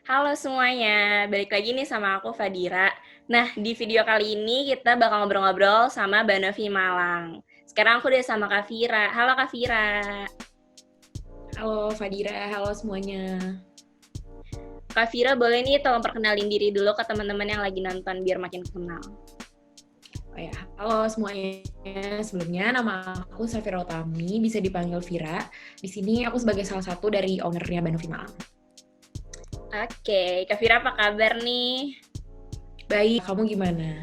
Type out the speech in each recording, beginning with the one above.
Halo semuanya, balik lagi nih sama aku Fadira. Nah, di video kali ini kita bakal ngobrol-ngobrol sama Mbak Novi Malang. Sekarang aku udah sama Kak Vira. Halo Kak Vira. Halo Fadira, halo semuanya. Kak Vira boleh nih tolong perkenalin diri dulu ke teman-teman yang lagi nonton biar makin kenal. Oh ya, halo semuanya. Sebelumnya nama aku Safira Utami, bisa dipanggil Vira. Di sini aku sebagai salah satu dari ownernya Banovi Malang. Oke, Kak Vira apa kabar nih? Baik, kamu gimana?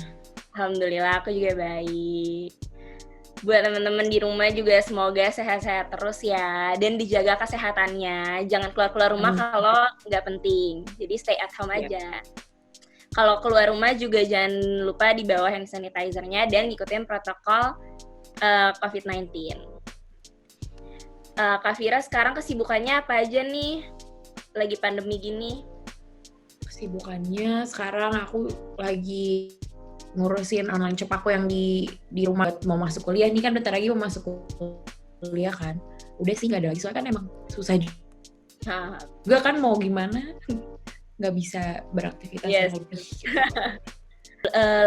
Alhamdulillah aku juga baik. Buat teman-teman di rumah juga semoga sehat-sehat terus ya. Dan dijaga kesehatannya. Jangan keluar-keluar rumah Amin. kalau nggak penting. Jadi stay at home Ya. aja. Kalau keluar rumah juga jangan lupa di bawah hand sanitizer-nya dan ikutin protokol COVID-19. Kak Vira sekarang kesibukannya apa aja nih? Lagi pandemi gini. Kesibukannya sekarang aku lagi ngurusin online shop aku yang di rumah mau masuk kuliah. Ini kan bentar lagi mau masuk kuliah kan. Udah sih nggak ada lagi, soalnya kan emang susah juga kan, mau gimana. Nggak bisa beraktivitas Yes. lagi.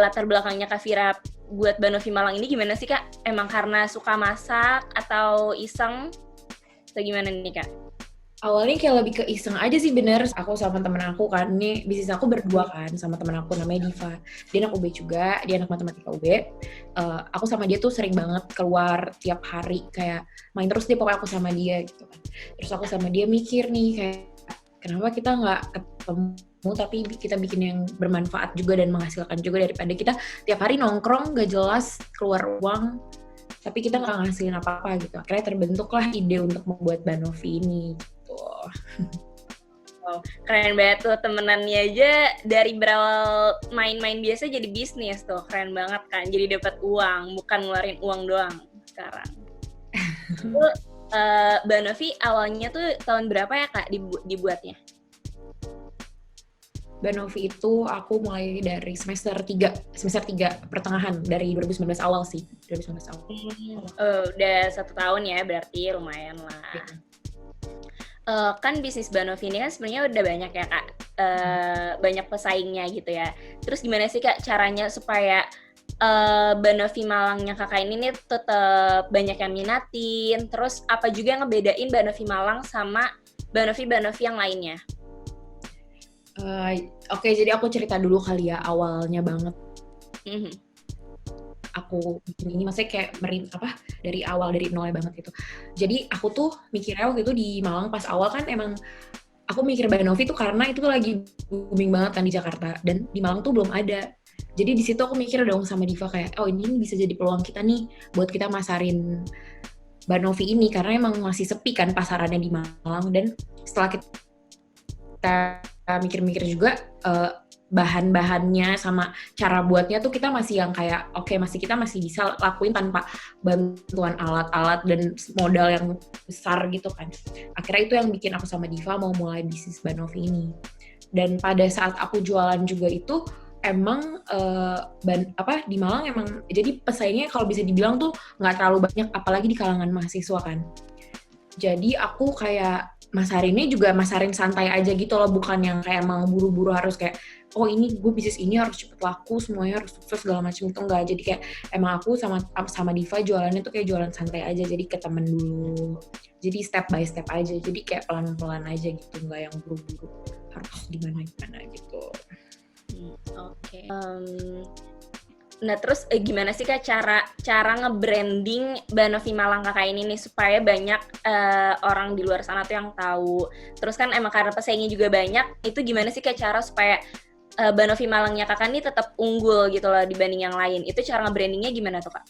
Latar belakangnya Kak Vira buat Banovi Malang ini gimana sih Kak? Emang karena suka masak atau iseng? Atau gimana nih Kak? Awalnya kayak lebih ke iseng aja sih, bener. Aku sama temen aku kan, ini bisnis aku berdua kan, sama temen aku namanya Diva. Dia anak UB juga, dia anak matematika UB. Aku sama dia tuh sering banget keluar tiap hari, kayak main terus deh pokoknya aku sama dia gitu kan. Terus aku sama dia mikir nih, kayak kenapa kita nggak ketemu tapi kita bikin yang bermanfaat juga dan menghasilkan juga, daripada kita tiap hari nongkrong gak jelas keluar uang tapi kita nggak ngasilin apa-apa gitu. Akhirnya terbentuklah ide untuk membuat Banovi ini gitu. Oh, keren banget tuh, temenannya aja dari berawal main-main biasa jadi bisnis tuh, keren banget kan, jadi dapat uang, bukan ngeluarin uang doang sekarang. Itu Mbak Novi awalnya tuh tahun berapa ya Kak dibuatnya? Banovi itu aku mulai dari semester 3 pertengahan, dari 2019 awal sih, 2019 awal. Udah 1 tahun ya, berarti lumayan lah. Kan bisnis Banovi ini kan sebenarnya udah banyak ya Kak, banyak pesaingnya gitu ya. Terus gimana sih Kak caranya supaya Banovi Malangnya Kakak ini nih tetap banyak yang minatin, terus apa juga yang ngebedain Banovi Malang sama Banovi yang lainnya? Oke, jadi aku cerita dulu kali ya awalnya banget. Mhm. Aku bikin ini maksudnya kayak dari awal, dari nolnya banget gitu. Jadi aku tuh mikirnya waktu itu di Malang pas awal kan emang aku mikir Banovi tuh karena itu tuh lagi booming banget kan di Jakarta, dan di Malang tuh belum ada. Jadi di situ aku mikir dong sama Diva kayak, oh ini bisa jadi peluang kita nih buat kita masarin Banovi ini, karena emang masih sepi kan pasarannya di Malang. Dan setelah kita mikir-mikir juga, bahan-bahannya sama cara buatnya tuh kita masih yang kayak kita masih bisa lakuin tanpa bantuan alat-alat dan modal yang besar gitu kan. Akhirnya itu yang bikin aku sama Diva mau mulai bisnis Banovi ini. Dan pada saat aku jualan juga itu emang di Malang emang jadi pesaingnya kalau bisa dibilang tuh nggak terlalu banyak, apalagi di kalangan mahasiswa kan. Jadi aku kayak masarinnya juga masarin santai aja gitu loh, bukan yang kayak emang buru-buru harus kayak oh ini gue bisnis ini harus cepet laku, semuanya harus sukses segala macam, itu enggak. Jadi kayak emang aku sama Diva jualannya tuh kayak jualan santai aja, jadi ke temen dulu, jadi step by step aja, jadi kayak pelan-pelan aja gitu, nggak yang buru-buru harus gimana gitu. Oke. Nah terus gimana sih Kak cara nge-branding Banovi Malang Kakak ini nih supaya banyak orang di luar sana tuh yang tahu. Terus kan emang karena pesaingnya juga banyak, itu gimana sih Kak cara supaya Banovi Malangnya Kakak ini tetap unggul gitu loh dibanding yang lain. Itu cara nge-brandingnya gimana tuh Kak?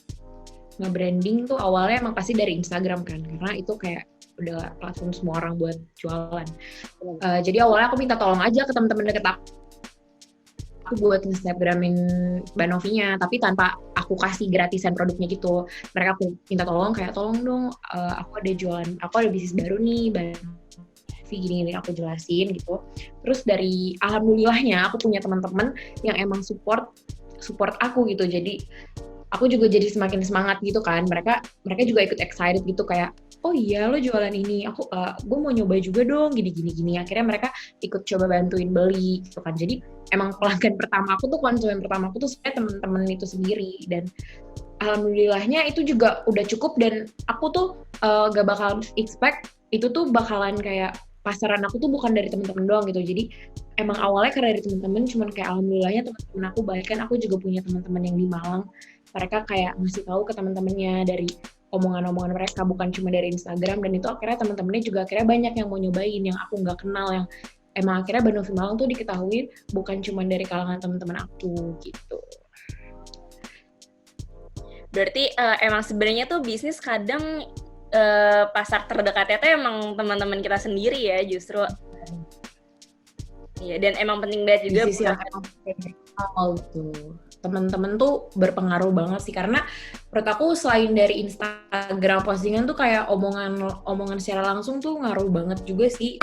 Nge-branding tuh awalnya emang pasti dari Instagram kan, karena itu kayak udah platform semua orang buat jualan. Jadi awalnya aku minta tolong aja ke teman-teman deket aku buat Instagramin Banovinya, tapi tanpa aku kasih gratisan produknya gitu. Mereka aku minta tolong kayak, tolong dong, aku ada bisnis baru nih, Banovi gini-gini, aku jelasin gitu. Terus dari alhamdulillahnya aku punya teman-teman yang emang support aku gitu. Jadi aku juga jadi semakin semangat gitu kan. Mereka juga ikut excited gitu kayak, oh iya lo jualan ini, gue mau nyoba juga dong gini. Akhirnya mereka ikut coba bantuin beli gitu kan. Jadi emang pelanggan pertama aku tuh, konsumen pertama aku tuh sebenarnya temen-temen itu sendiri, dan alhamdulillahnya itu juga udah cukup, dan aku tuh gak bakal expect itu tuh bakalan kayak pasaran aku tuh bukan dari temen-temen doang gitu. Jadi emang awalnya karena dari temen-temen, cuman kayak alhamdulillahnya temen-temen aku baik kan. Aku juga punya temen-temen yang di Malang, mereka kayak ngasih tahu ke temen-temennya dari omongan-omongan mereka, bukan cuma dari Instagram, dan itu akhirnya temen-temennya juga akhirnya banyak yang mau nyobain yang aku nggak kenal, yang emang akhirnya Banovi Malang tuh diketahui bukan cuma dari kalangan teman-teman aku gitu. Berarti emang sebenarnya tuh bisnis kadang pasar terdekatnya tuh emang teman-teman kita sendiri ya justru. Iya, dan emang penting banget juga di sisi yang awal tuh teman-teman tuh berpengaruh banget sih, karena menurut aku selain dari Instagram postingan tuh kayak omongan secara langsung tuh ngaruh banget juga sih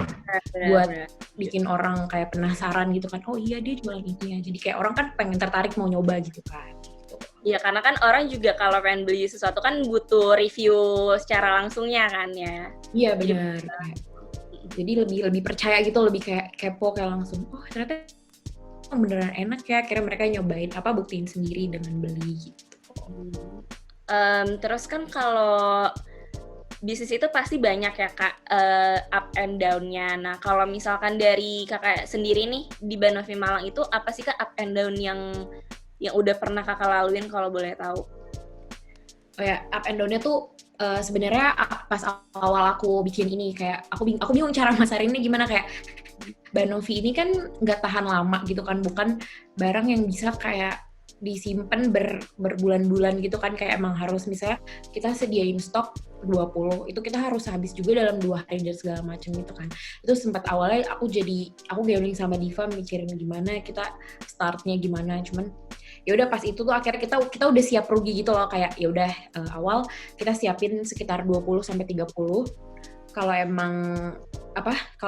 buat bikin orang kayak penasaran gitu kan, oh iya dia jualan ini ya, jadi kayak orang kan pengen tertarik mau nyoba gitu kan. Iya, karena kan orang juga kalau pengen beli sesuatu kan butuh review secara langsungnya kan ya. Iya benar. Jadi lebih percaya gitu, lebih kayak kepo, kayak langsung, oh ternyata beneran enak ya, akhirnya mereka nyobain buktiin sendiri dengan beli gitu. Terus kan kalau bisnis itu pasti banyak ya Kak, up and down-nya. Nah kalau misalkan dari Kakak sendiri nih di Banovi Malang itu apa sih Kak up and down yang udah pernah Kakak laluin kalau boleh tahu? Oh ya, up and down-nya tuh sebenarnya pas awal aku bikin ini kayak aku bingung cara masarinnya gimana, kayak Banovi ini kan nggak tahan lama gitu kan, bukan barang yang bisa kayak disimpan berbulan-bulan gitu kan, kayak emang harus misalnya kita sediain stok 20, itu kita harus habis juga dalam 2 hari dan segala macam gitu kan. Itu sempat awalnya aku gambling sama Diva mikirin gimana kita startnya gimana, cuman ya udah pas itu tuh akhirnya kita udah siap rugi gitu loh, kayak ya udah awal kita siapin sekitar 20 sampai 30. Kalau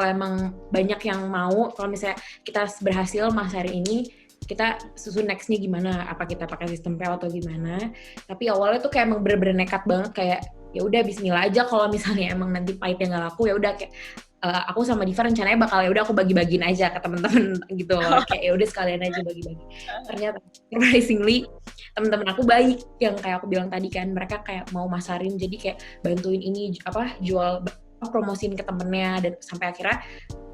emang banyak yang mau, kalau misalnya kita berhasil masarin ini, kita susun nextnya gimana, apa kita pakai sistem PO atau gimana. Tapi awalnya tuh kayak emang bener-bener nekat banget, kayak ya udah bismillah aja, kalau misalnya emang nanti pahitnya nggak laku ya udah kayak aku sama Diva rencananya bakal ya udah aku bagi-bagiin aja ke teman-teman gitu loh. Kayak ya udah sekalian aja bagi-bagi. Ternyata surprisingly teman-teman aku baik, yang kayak aku bilang tadi kan, mereka kayak mau masarin, jadi kayak bantuin ini jual, promosiin ke temennya, dan sampai akhirnya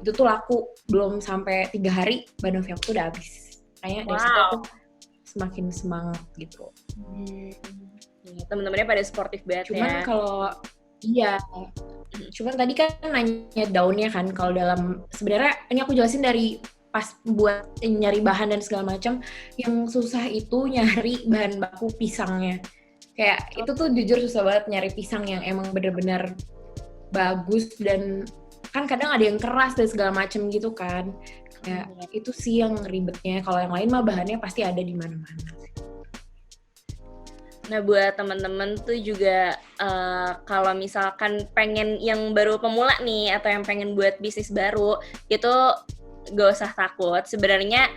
itu tuh laku belum sampai 3 hari Banovi aku tuh udah habis. Kayaknya dari situ aku semakin semangat gitu. Ya, temen-temennya pada sportif banget. Cuman kalau cuman tadi kan nanya daunnya kan, kalau dalam sebenarnya ini aku jelasin dari pas buat nyari bahan dan segala macam, yang susah itu nyari bahan baku pisangnya. Kayak itu tuh jujur susah banget nyari pisang yang emang bener-bener bagus, dan kan kadang ada yang keras dan segala macam gitu kan. Ya, itu sih yang ribetnya. Kalau yang lain mah bahannya pasti ada di mana-mana. Nah, buat teman-teman tuh juga kalau misalkan pengen yang baru pemula nih, atau yang pengen buat bisnis baru, itu gak usah takut. Sebenarnya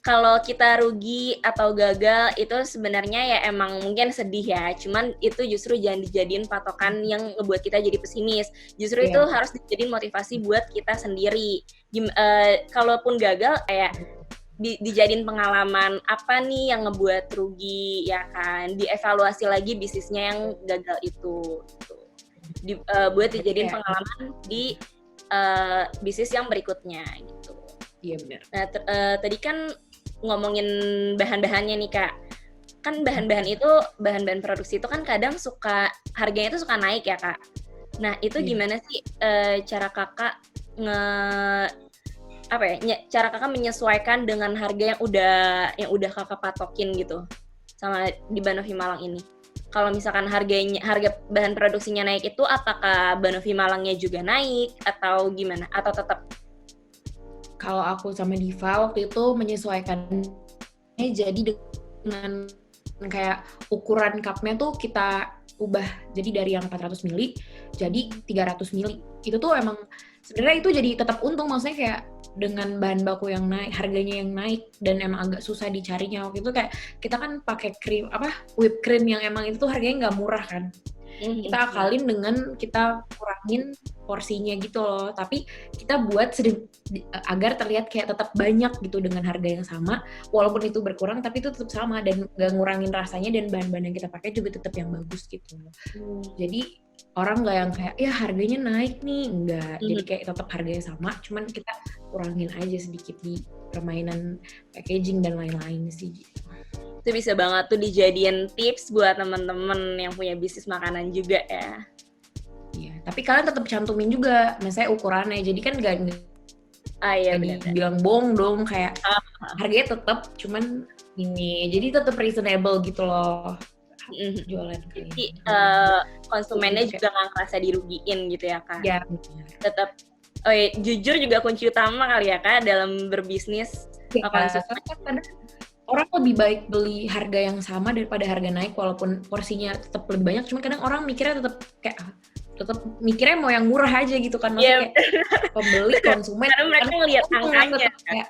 kalau kita rugi atau gagal itu sebenarnya ya emang mungkin sedih ya, cuman itu justru jangan dijadiin patokan yang ngebuat kita jadi pesimis. Justru itu harus dijadiin motivasi buat kita sendiri. Kalaupun gagal kayak dijadiin pengalaman apa nih yang ngebuat rugi ya kan, dievaluasi lagi bisnisnya yang gagal itu buat dijadiin pengalaman di bisnis yang berikutnya gitu. Iya benar. Nah tadi kan ngomongin bahan-bahannya nih Kak, kan bahan-bahan produksi itu kan kadang harganya itu suka naik ya Kak. Nah itu gimana sih cara Kakak cara Kakak menyesuaikan dengan harga yang udah Kakak patokin gitu sama di Banovi Malang ini? Kalau misalkan harga bahan produksinya naik itu, apakah Banovi Malangnya juga naik atau gimana? Atau tetap? Kalau aku sama Diva waktu itu menyesuaikannya jadi dengan kayak ukuran cupnya tuh kita ubah jadi dari yang 400 ml jadi 300 ml. Itu tuh emang sebenarnya itu jadi tetap untung, maksudnya kayak dengan bahan baku yang naik, harganya yang naik dan emang agak susah dicarinya waktu itu kayak kita kan pakai krim whipped cream yang emang itu tuh harganya nggak murah kan. Kita akalin dengan kita kurangin porsinya gitu loh, tapi kita buat agar terlihat kayak tetap banyak gitu dengan harga yang sama, walaupun itu berkurang tapi itu tetap sama dan nggak ngurangin rasanya dan bahan-bahan yang kita pakai juga tetap yang bagus gitu. Jadi orang nggak yang kayak ya harganya naik nih, enggak. Jadi kayak tetap harganya sama, cuman kita kurangin aja sedikit di permainan packaging dan lain-lain sih gitu. Itu bisa banget tuh dijadiin tips buat temen-temen yang punya bisnis makanan juga ya. Iya, tapi kalian tetap cantumin juga, misalnya ukurannya. Jadi kan gak dibilang bohong dong, kayak harganya tetap, cuman ini. Jadi tetap reasonable gitu loh. Jualan jadi konsumennya juga nggak ngerasa dirugiin gitu ya Kak. Ya, tetap jujur juga kunci utama kali ya Kak dalam berbisnis. Ya, kadang orang lebih baik beli harga yang sama daripada harga naik walaupun porsinya tetap lebih banyak, cuma kadang orang mikirnya tetap mikirnya mau yang murah aja gitu kan, maksudnya kayak pembeli konsumen karena mereka ngelihat angkanya kayak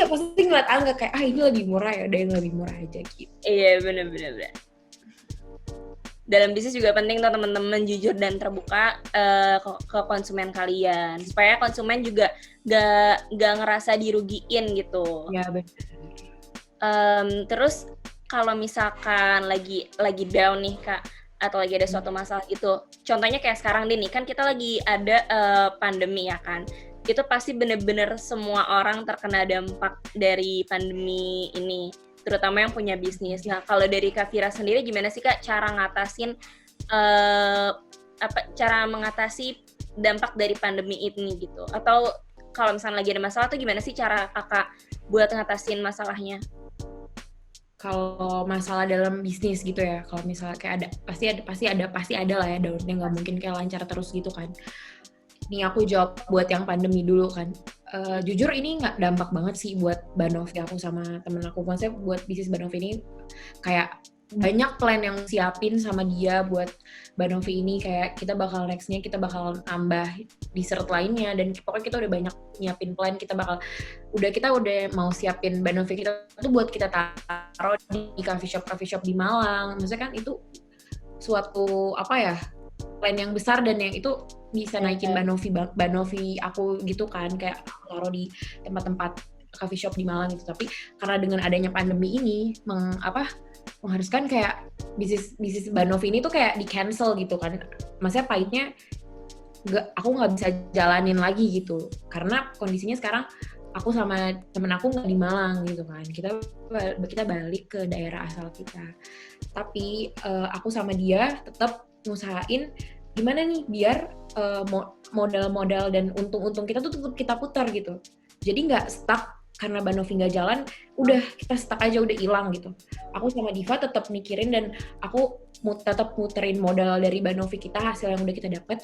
pasti ngeliat angka kayak ini lebih murah ya, ada yang lebih murah aja gitu. Iya benar. Dalam bisnis juga penting tuh teman-teman jujur dan terbuka ke konsumen kalian supaya konsumen juga gak ngerasa dirugiin gitu. Ya benar. Terus kalau misalkan lagi down nih Kak atau lagi ada suatu masalah gitu, contohnya kayak sekarang nih kan kita lagi ada pandemi ya kan, itu pasti bener-bener semua orang terkena dampak dari pandemi ini, terutama yang punya bisnis. Nah kalau dari Kak Vira sendiri gimana sih Kak cara ngatasin cara mengatasi dampak dari pandemi ini gitu, atau kalau misalnya lagi ada masalah tuh gimana sih cara Kakak buat ngatasin masalahnya? Kalau masalah dalam bisnis gitu ya, kalau misalnya kayak pasti ada lah ya daunnya, nggak mungkin kayak lancar terus gitu kan. Nih aku jawab buat yang pandemi dulu kan. Jujur ini nggak dampak banget sih buat Banovi aku sama temen aku. Maksudnya buat bisnis Banovi ini kayak banyak plan yang siapin sama dia buat Banovi ini, kayak kita bakal nextnya kita bakal nambah dessert lainnya dan pokoknya kita udah banyak nyiapin plan, kita udah mau siapin Banovi kita tuh buat kita taruh di coffee shop di Malang. Maksudnya kan itu suatu plan yang besar dan yang itu bisa naikin Banovi aku gitu kan, kayak taruh di tempat-tempat coffee shop di Malang gitu. Tapi karena dengan adanya pandemi ini mengharuskan kayak bisnis Banovi ini tuh kayak di cancel gitu kan. Maksudnya pahitnya aku nggak bisa jalanin lagi gitu karena kondisinya sekarang aku sama temen aku nggak di Malang gitu kan, kita balik ke daerah asal kita. Tapi aku sama dia tetap ngusahain gimana nih biar modal-modal dan untung-untung kita tuh tetap kita putar gitu. Jadi nggak stuck karena Banovi nggak jalan, udah kita stuck aja, udah hilang gitu. Aku sama Diva tetap mikirin dan aku tetap muterin modal dari Banovi kita, hasil yang udah kita dapet.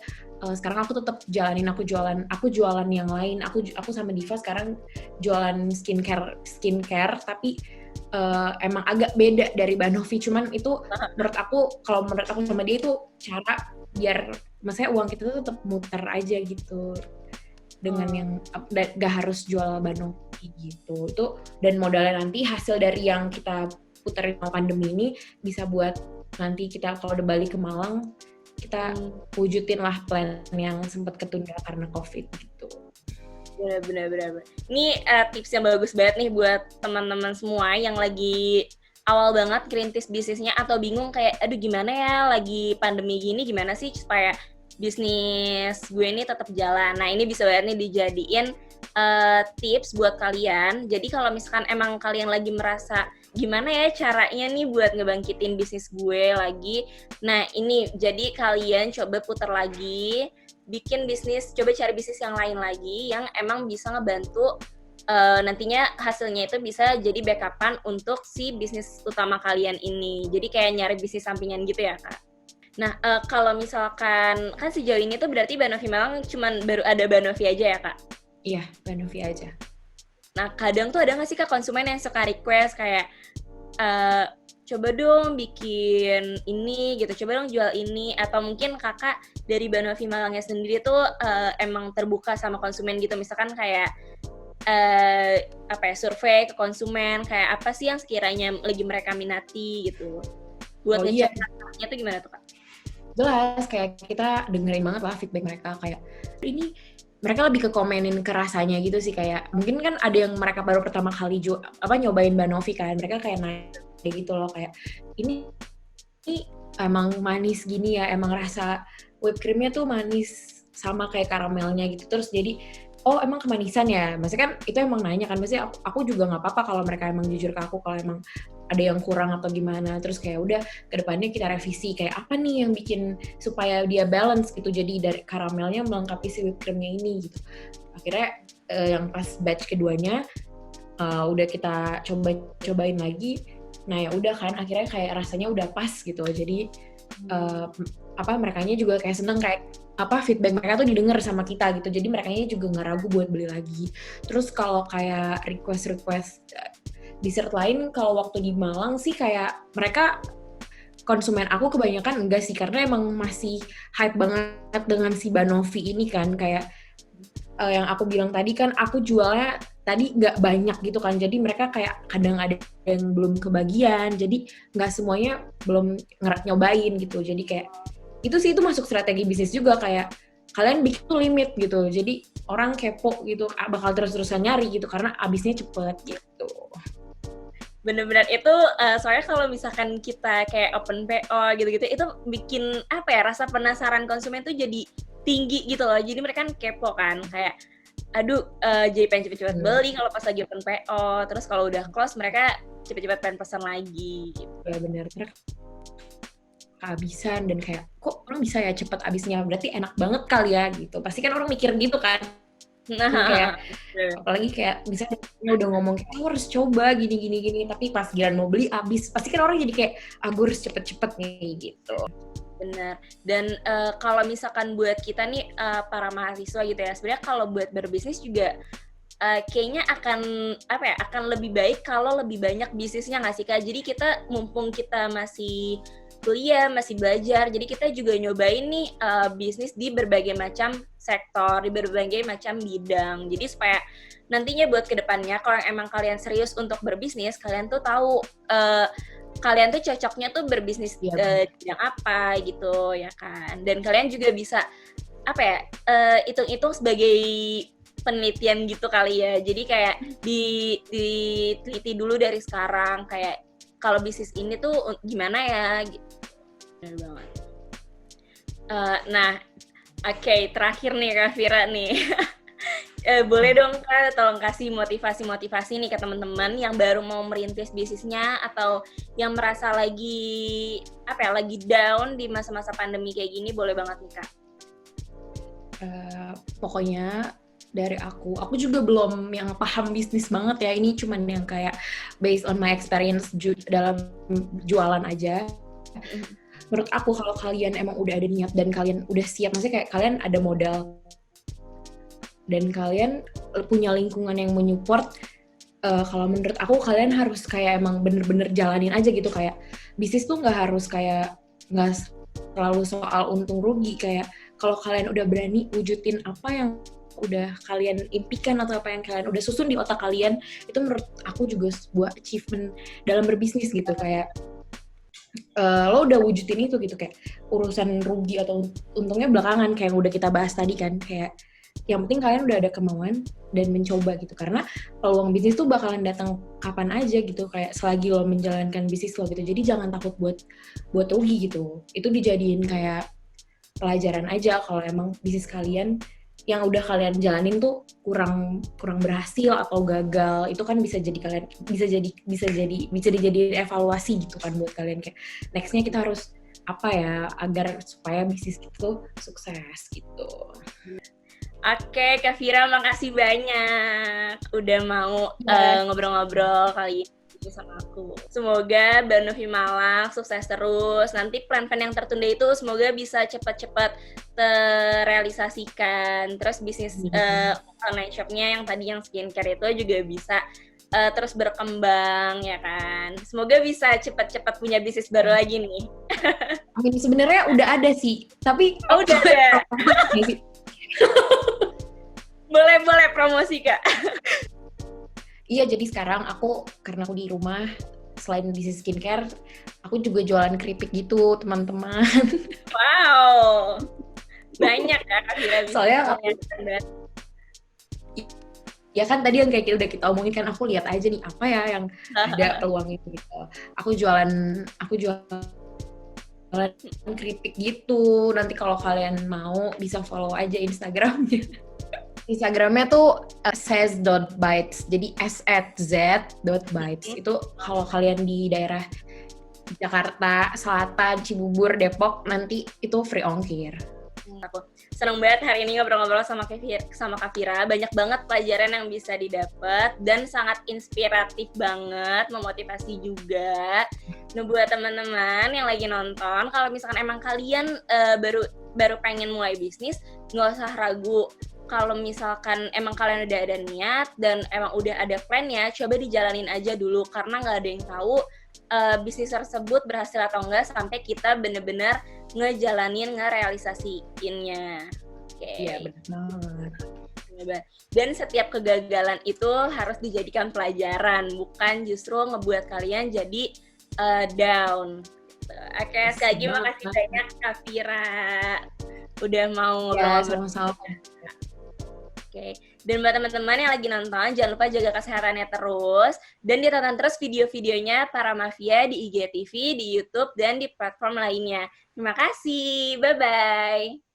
Sekarang aku tetap jalanin, aku jualan yang lain. Aku sama Diva sekarang jualan skincare tapi emang agak beda dari Banovi. Cuman itu menurut aku sama dia itu cara biar maksudnya uang kita tuh tetap muter aja gitu dengan yang gak harus jual Banovi gitu. Itu dan modalnya nanti hasil dari yang kita puterin sama pandemi ini bisa buat nanti kita kalau udah balik ke Malang kita wujudin lah plan yang sempat ketunda karena COVID gitu. Benar. Ini tips yang bagus banget nih buat teman-teman semua yang lagi awal banget ngerintis bisnisnya atau bingung kayak aduh gimana ya lagi pandemi gini, gimana sih supaya bisnis gue ini tetap jalan. Nah ini bisa banget nih dijadiin tips buat kalian. Jadi kalau misalkan emang kalian lagi merasa gimana ya caranya nih buat ngebangkitin bisnis gue lagi, nah ini jadi kalian coba putar lagi, bikin bisnis, coba cari bisnis yang lain lagi yang emang bisa ngebantu nantinya hasilnya itu bisa jadi backupan untuk si bisnis utama kalian ini. Jadi kayak nyari bisnis sampingan gitu ya Kak. Nah kalau misalkan kan sejauh ini tuh berarti Banovi Malang cuman baru ada Banovi aja ya Kak? Iya, Banovi aja. Nah kadang tuh ada nggak sih Kak konsumen yang suka request kayak coba dong bikin ini gitu, coba dong jual ini, atau mungkin kakak dari Banovi Malangnya sendiri tuh emang terbuka sama konsumen gitu, misalkan kayak apa ya, survei ke konsumen kayak apa sih yang sekiranya lagi mereka minati gitu, buat ngecek rasanya tuh gimana tuh Kak? Jelas, kayak kita dengerin banget lah feedback mereka, kayak ini mereka lebih ke komenin ke rasanya gitu sih, kayak mungkin kan ada yang mereka baru pertama kali nyobain Banovi kan, mereka kayak nanya gitu loh, kayak ini emang manis gini ya, emang rasa whipped creamnya tuh manis sama kayak karamelnya gitu, terus jadi oh emang kemanisan ya, maksudnya kan itu emang nanya kan, maksudnya aku juga nggak apa-apa kalau mereka emang jujur ke aku kalau emang ada yang kurang atau gimana, terus kayak udah kedepannya kita revisi kayak apa nih yang bikin supaya dia balance gitu, jadi dari karamelnya melengkapi si whipped creamnya ini gitu. Akhirnya yang pas batch keduanya udah kita cobain lagi, nah ya udah kan akhirnya kayak rasanya udah pas gitu, jadi merekanya juga kayak seneng kayak feedback mereka tuh didengar sama kita gitu, jadi merekanya juga nggak ragu buat beli lagi. Terus kalau kayak request dessert lain, kalau waktu di Malang sih kayak mereka konsumen aku kebanyakan enggak sih, karena emang masih hype banget dengan si Banovi ini kan, kayak yang aku bilang tadi kan aku jualnya tadi nggak banyak gitu kan, jadi mereka kayak kadang ada yang belum kebagian, jadi nggak semuanya belum nyobain gitu, jadi kayak itu sih, itu masuk strategi bisnis juga, kayak kalian bikin limit gitu, jadi orang kepo gitu, bakal terus-terusan nyari gitu, karena abisnya cepet gitu. Bener-bener itu soalnya kalau misalkan kita kayak open PO gitu-gitu, itu bikin apa ya, rasa penasaran konsumen tuh jadi tinggi gitu loh, jadi mereka kan kepo kan, kayak aduh jadi pengen cepet-cepet beli kalau pas lagi open PO, terus kalau udah close mereka cepet-cepet pengen pesan lagi gitu. Ya bener, kehabisan dan kayak kok orang bisa ya cepet abisnya, berarti enak banget kali ya gitu, pasti kan orang mikir gitu kan. Kayak apalagi kayak misalnya udah ngomong kayak harus coba gini, tapi pas giliran mau beli abis, pasti kan orang jadi kayak gue harus cepet-cepet nih gitu. Benar. Dan kalau misalkan buat kita nih para mahasiswa gitu ya, sebenarnya kalau buat berbisnis juga kayaknya akan lebih baik kalau lebih banyak bisnisnya nggak sih Kak? Jadi kita mumpung kita masih kuliah, masih belajar, jadi kita juga nyobain nih bisnis di berbagai macam sektor, di berbagai macam bidang. Jadi supaya nantinya buat kedepannya kalau emang kalian serius untuk berbisnis, kalian tuh tahu kalian tuh cocoknya tuh berbisnis di bidang apa gitu ya kan. Dan kalian juga bisa hitung-hitung sebagai penelitian gitu kali ya. Jadi kayak diteliti dulu dari sekarang, kayak kalau bisnis ini tuh gimana ya gitu. Benar banget. Nah, oke, terakhir nih Kak Vira nih. Boleh dong Kak tolong kasih motivasi-motivasi nih ke teman-teman yang baru mau merintis bisnisnya atau yang merasa lagi down di masa-masa pandemi kayak gini, boleh banget nih Kak. Pokoknya dari aku juga belum yang paham bisnis banget ya, ini cuman yang kayak based on my experience dalam jualan aja. Menurut aku kalau kalian emang udah ada niat dan kalian udah siap, maksudnya kayak kalian ada modal dan kalian punya lingkungan yang menyupport, kalau menurut aku kalian harus kayak emang bener-bener jalanin aja gitu, kayak bisnis tuh nggak selalu soal untung rugi, kayak kalau kalian udah berani wujudin apa yang udah kalian impikan atau apa yang kalian udah susun di otak kalian, itu menurut aku juga sebuah achievement dalam berbisnis gitu, kayak lo udah wujudin itu gitu, kayak urusan rugi atau untungnya belakangan, kayak yang udah kita bahas tadi kan, kayak yang penting kalian udah ada kemauan dan mencoba gitu, karena peluang bisnis tuh bakalan datang kapan aja gitu, kayak selagi lo menjalankan bisnis lo gitu, jadi jangan takut buat rugi gitu, itu dijadiin kayak pelajaran aja kalau emang bisnis kalian yang udah kalian jalanin tuh kurang berhasil atau gagal, itu kan bisa dijadiin evaluasi gitu kan buat kalian, kayak nextnya kita harus apa ya agar supaya bisnis itu sukses gitu. Oke, Kak Vira, makasih banyak udah mau ngobrol-ngobrol kali ini sama aku. Semoga Banovi Malang sukses terus. Nanti plan-plan yang tertunda itu semoga bisa cepat-cepat terrealisasikan. Terus bisnis online shopnya yang tadi yang skincare itu juga bisa terus berkembang ya kan. Semoga bisa cepat-cepat punya bisnis baru lagi nih. Amin. Sebenarnya udah ada sih, tapi Oh, udah ada. sih. Boleh promosi Kak. Iya, jadi sekarang karena aku di rumah, selain bisnis skincare, aku juga jualan keripik gitu, teman-teman. Wow. Banyak ya Kak Fira bisnis. Soalnya ya kan tadi yang kayak udah kita omongin kan, aku lihat aja nih apa ya yang ada peluang itu gitu. Aku jualan keripik gitu. Nanti kalau kalian mau bisa follow aja Instagramnya. Instagramnya tuh says.bites, jadi s@z.bites. Itu kalau kalian di daerah Jakarta Selatan, Cibubur, Depok, nanti itu free ongkir. Aku seneng banget hari ini ngobrol-ngobrol sama Kak Fira. Banyak banget pelajaran yang bisa didapat dan sangat inspiratif banget, memotivasi juga. Nah, buat teman-teman yang lagi nonton, kalau misalkan emang kalian baru pengen mulai bisnis, nggak usah ragu. Kalau misalkan emang kalian udah ada niat dan emang udah ada plan-nya, coba dijalanin aja dulu karena nggak ada yang tahu bisnis tersebut berhasil atau enggak sampai kita bener-bener ngerealisasiinnya. Iya, benar. Dan setiap kegagalan itu harus dijadikan pelajaran, bukan justru ngebuat kalian jadi down. Oke, sekali lagi makasih banyak Kak Fira udah mau ngobrol-ngobrol. Sama-sama. Oke. Dan buat teman-teman yang lagi nonton, jangan lupa jaga kesehatannya terus. Dan ditonton terus video-videonya para Mafia di IGTV, di YouTube, dan di platform lainnya. Terima kasih. Bye-bye.